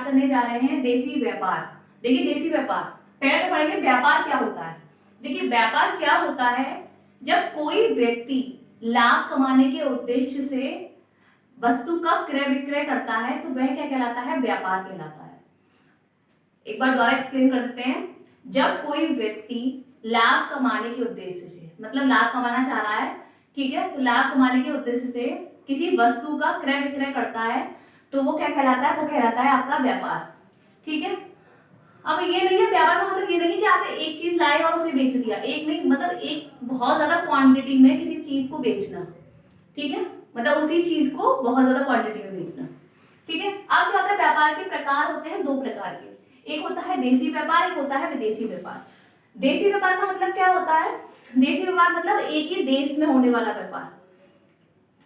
Start करने जा रहे हैं देसी व्यापार। देखिए देसी व्यापार पहले तो पढ़ेंगे व्यापार क्या होता है। देखिए व्यापार क्या होता है, जब कोई व्यक्ति लाभ कमाने के उद्देश्य से वस्तु का क्रय विक्रय करता है तो वह क्या कहलाता है, व्यापार कहलाता है। एक बार दोबारा एक्सप्लेन कर देते हैं। जब कोई व्यक्ति लाभ कमाने के उद्देश्य से, मतलब लाभ कमाना चाह रहा है, ठीक है, तो लाभ कमाने के उद्देश्य से किसी वस्तु का क्रय विक्रय करता है तो वो क्या कहलाता है, वो कहलाता है आपका व्यापार। ठीक है, अब ये नहीं है व्यापार का मतलब ये नहीं कि आपने एक चीज लाए और उसे बेच दिया, एक नहीं, मतलब एक बहुत ज्यादा क्वांटिटी में किसी चीज को बेचना। ठीक है, मतलब उसी चीज को बहुत ज्यादा क्वांटिटी में बेचना। ठीक है, अब क्या होता है, व्यापार के प्रकार होते हैं दो प्रकार के, एक होता है देसी व्यापार, एक होता है विदेशी व्यापार। देसी व्यापार का मतलब क्या होता है, देसी व्यापार मतलब एक ही देश में होने वाला व्यापार।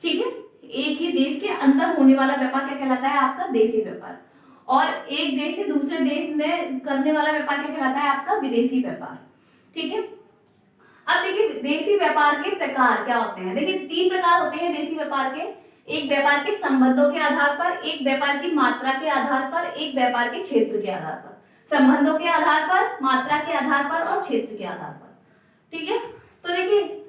ठीक है, एक ही देश के अंदर होने वाला व्यापार क्या कहलाता है, आपका देसी व्यापार। और एक देश से दूसरे देश में करने वाला व्यापार क्या कहलाता है, आपका विदेशी व्यापार। ठीक है, अब देखिए देसी व्यापार के प्रकार क्या होते हैं। देखिए तीन प्रकार होते हैं देसी व्यापार के, एक व्यापार के संबंधों के आधार पर, एक व्यापार की मात्रा के आधार पर, एक व्यापार के क्षेत्र के आधार पर। संबंधों के आधार पर, मात्रा के आधार पर और क्षेत्र के आधार पर। ठीक है, तो देखिए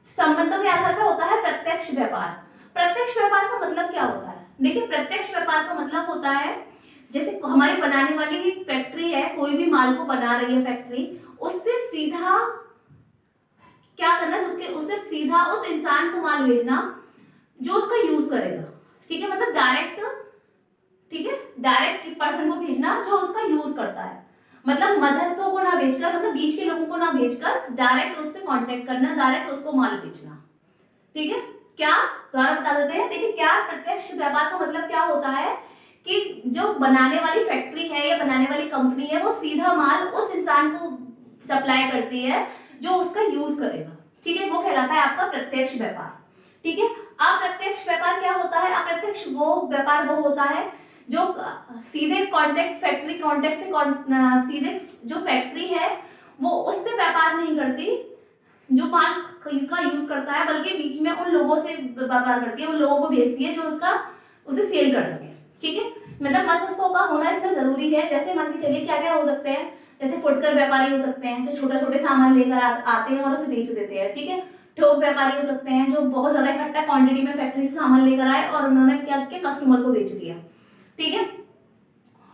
संबंधों के आधार पर होता है प्रत्यक्ष व्यापार। प्रत्यक्ष व्यापार का मतलब क्या होता है, देखिए प्रत्यक्ष व्यापार का मतलब होता है जैसे हमारी बनाने वाली फैक्ट्री है, कोई भी माल को बना रही है फैक्ट्री, उससे सीधा क्या करना है, उससे सीधा उस इंसान को माल भेजना जो उसका यूज करेगा। ठीक है, मतलब डायरेक्ट, ठीक है, डायरेक्ट पर्सन को भेजना जो उसका यूज करता है, मतलब मध्यस्थों को ना भेजकर, मतलब बीच के लोगों को ना भेजकर डायरेक्ट उससे कांटेक्ट करना, डायरेक्ट उसको माल बेचना। ठीक है, क्या दोबारा बता देते हैं। देखिए क्या प्रत्यक्ष व्यापार का मतलब क्या होता है कि जो बनाने वाली फैक्ट्री है या बनाने वाली कंपनी है वो सीधा माल उस इंसान को सप्लाई करती है जो उसका यूज करेगा। ठीक है, वो कहलाता है आपका प्रत्यक्ष व्यापार। ठीक है, अप्रत्यक्ष व्यापार क्या होता है, अप्रत्यक्ष वो व्यापार वो होता है जो सीधे कांटेक्ट, फैक्ट्री कांटेक्ट से सीधे जो फैक्ट्री है वो उससे व्यापार नहीं करती जो माल का यूज करता है, बल्कि बीच में उन लोगों से व्यापार करती है, उन लोगों को भेजती है जो उसका उसे सेल कर सके। ठीक है, मतलब मध्यस्थों का होना इसमें जरूरी है। जैसे मान के चलिए क्या क्या हो सकते हैं, जैसे फुटकर व्यापारी हो सकते हैं जो छोटे छोटे सामान लेकर आते हैं और उसे बेच देते हैं। ठीक है, थोक व्यापारी हो सकते हैं जो बहुत ज्यादा इकट्ठा क्वांटिटी में फैक्ट्री से सामान लेकर आए और उन्होंने क्या किया, कस्टमर को बेच दिया। ठीक है,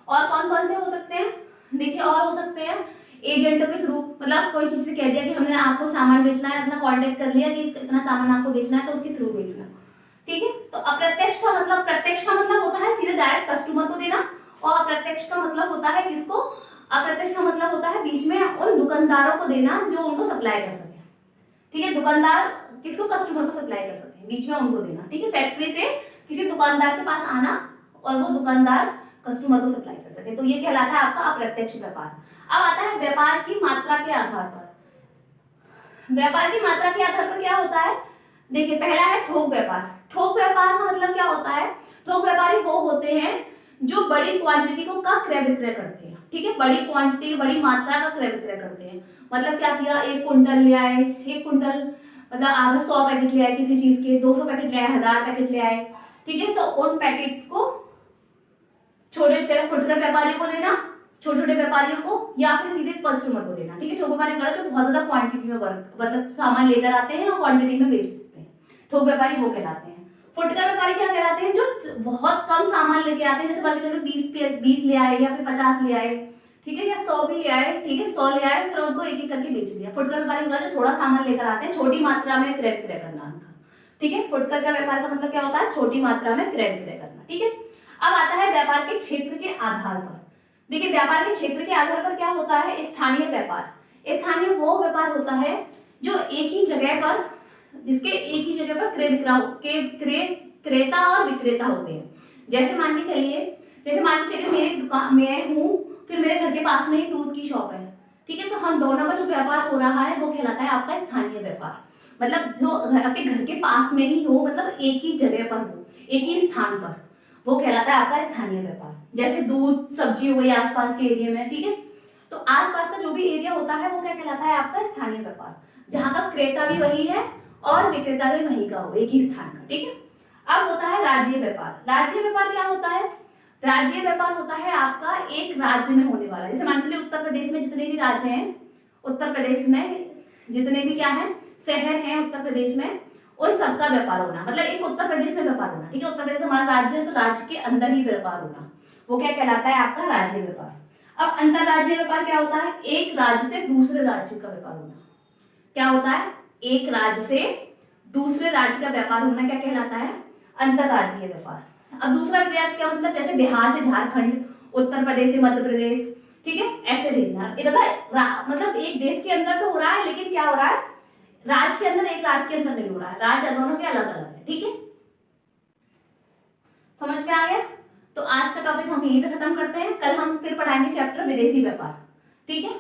और कौन कौन से हो सकते हैं, देखिए और हो सकते हैं एजेंटों के थ्रू, मतलब कोई किसी से कह दिया कि हमने आपको सामान बेचना है, अपना कांटेक्ट कर लिया कि इतना सामान आपको बेचना है तो उसके थ्रू बेचना। ठीक है, तो अप्रत्यक्ष का मतलब, प्रत्यक्ष का मतलब होता है सीधे डायरेक्ट कस्टमर को देना, और अप्रत्यक्ष का मतलब होता है किसको, अप्रत्यक्ष का मतलब होता है बीच में उन दुकानदारों को देना जो उनको सप्लाई कर सके। ठीक है, दुकानदार किसको, कस्टमर को सप्लाई कर सके, बीच में उनको देना। ठीक है, फैक्ट्री से किसी दुकानदार के पास आना और वो दुकानदार कस्टमर को सप्लाई कर सके, तो ये कहलाता है आपका अप्रत्यक्ष व्यापार। अब आता है व्यापार की मात्रा के आधार पर। व्यापार की मात्रा के आधार पर क्या होता है, देखिए पहला है थोक व्यापार। थोक व्यापार का मतलब क्या होता है, थोक व्यापारी वो होते हैं जो बड़ी क्वांटिटी को का क्रय विक्रय करते हैं। ठीक है, बड़ी क्वांटिटी, बड़ी मात्रा का क्रय विक्रय करते हैं। मतलब क्या किया, 1 कुंटल ले आए, 1 कुंटल मतलब आपने 100 पैकेट ले आए किसी चीज के, 200 पैकेट ले आए, 1000 पैकेट ले आए। ठीक है, तो उन पैकेट्स को छोटे फुटकर व्यापारियों को देना, छोटे छोटे व्यापारियों को, या फिर सीधे कस्टमर को देना। ठीक है, थोक व्यापारी जो बहुत ज्यादा क्वांटिटी में मतलब सामान लेकर आते हैं और क्वांटिटी में बेच देते हैं, थोक व्यापारी वो कहलाते हैं। फुटकर व्यापारी क्या कहलाते हैं, जो बहुत कम सामान लेके आते हैं, जैसे मान के चलो 20 ले आए या फिर 50 ले आए, ठीक है, या 100 भी ले आए। ठीक है, 100 ले आए फिर उनको एक एक करके बेच दिया। फुटकर व्यापारी होगा जो थोड़ा सामान लेकर आते हैं, छोटी मात्रा में क्रय विक्रय करना उनका। ठीक है, फुटकर का व्यापार का मतलब क्या होता है, छोटी मात्रा में क्रय विक्रय करना। ठीक है, अब आता है व्यापार के क्षेत्र के आधार पर। देखिए व्यापार के क्षेत्र के आधार पर क्या होता है, स्थानीय व्यापार। स्थानीय वो व्यापार होता है जो एक ही जगह पर, जिसके एक ही जगह पर क्रेता और विक्रेता होते हैं। जैसे मान के चलिए मेरी दुकान में हूँ, फिर मेरे घर के पास में ही दूध की शॉप है। ठीक है, तो हम दोनों का जो व्यापार हो रहा है वो कहलाता है आपका स्थानीय व्यापार। मतलब जो आपके घर के पास में ही हो, मतलब एक ही जगह पर हो, एक ही स्थान पर, वो कहलाता है आपका स्थानीय व्यापार। जैसे दूध सब्जी हो गई आसपास के एरिया में। ठीक है, तो आसपास का जो भी एरिया होता है वो क्या कहलाता है आपका स्थानीय व्यापार, जहां का क्रेता भी वही है और विक्रेता भी वही का हो, एक ही स्थान का। ठीक है, अब होता है राज्य व्यापार। राज्य व्यापार क्या होता है, राज्य व्यापार होता है आपका एक राज्य में होने वाला, जैसे मान लीजिए उत्तर प्रदेश में जितने भी राज्य हैं, उत्तर प्रदेश में जितने भी क्या है शहर हैं उत्तर प्रदेश में, उन सबका व्यापार होना, मतलब एक उत्तर प्रदेश में व्यापार होना, ठीक है। उत्तर प्रदेश हमारा राज्य है तो राज्य के अंदर ही व्यापार होना, वो क्या कहलाता है आपका राज्य व्यापार। अब अंतरराज्यीय व्यापार क्या होता है, एक राज्य से दूसरे राज्य का व्यापार होना। क्या होता है, एक राज्य से दूसरे राज्य का व्यापार होना क्या कहलाता है, अंतरराज्यीय व्यापार। अब दूसरा राज्य क्या मतलब, जैसे बिहार से झारखंड, उत्तर प्रदेश से मध्य प्रदेश, ठीक है, ऐसे भेजना। ये मतलब एक देश के अंदर तो हो रहा है, लेकिन क्या हो रहा है, राज्य के अंदर, एक राज्य के अंदर नहीं हो रहा है, राज्य दोनों के अलग अलग है, ठीक है। समझ में आ गया। तो आज का टॉपिक हम यहीं पे खत्म करते हैं, कल हम फिर पढ़ाएंगे चैप्टर विदेशी व्यापार, ठीक है।